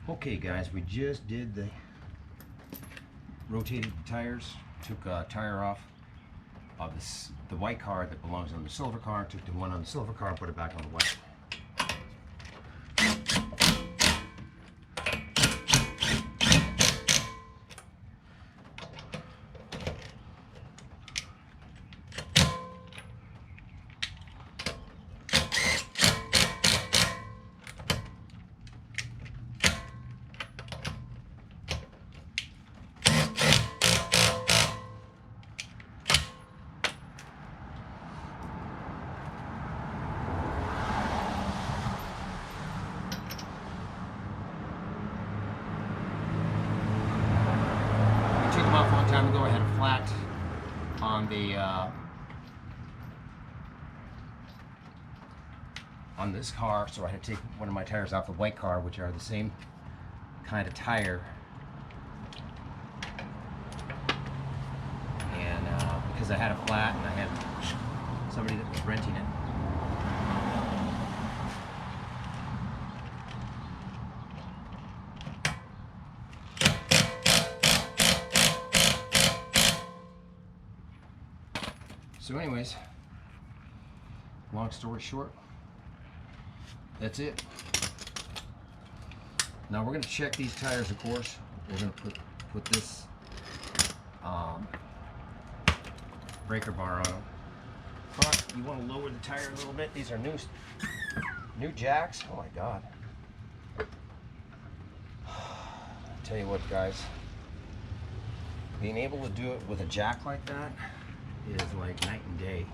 Okay guys, we just did the rotated tires, took a tire off of the white car that belongs on the silver car, took the one on the silver car and put it back on the white. Took them off a long time ago. I had a flat on this car, so I had to take one of my tires off the white car, which are the same kind of tire. And because I had a flat and I had somebody that was renting it. So anyways, long story short, that's it. Now we're going to check these tires, of course. We're going to put this breaker bar on them. But you want to lower the tire a little bit. These are new jacks. Oh my God. Tell you what, guys, being able to do it with a jack like that is like night and day.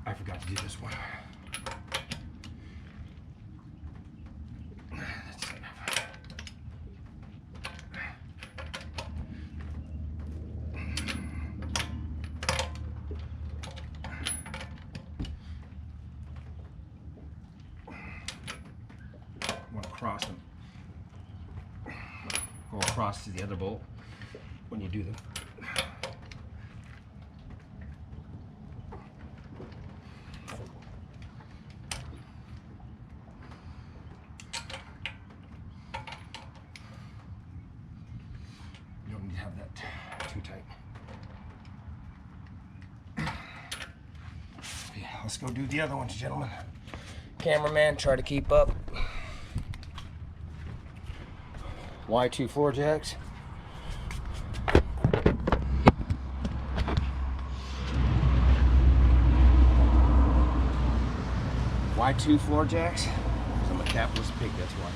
I forgot to do this one. That's enough. Want to cross them. Go across to the other bolt when you do them. You don't need to have that too tight. Yeah, let's go do the other ones, gentlemen. Cameraman, try to keep up. Y2 floor jacks. Y2 floor jacks. 'Cause I'm a capitalist pig, that's why.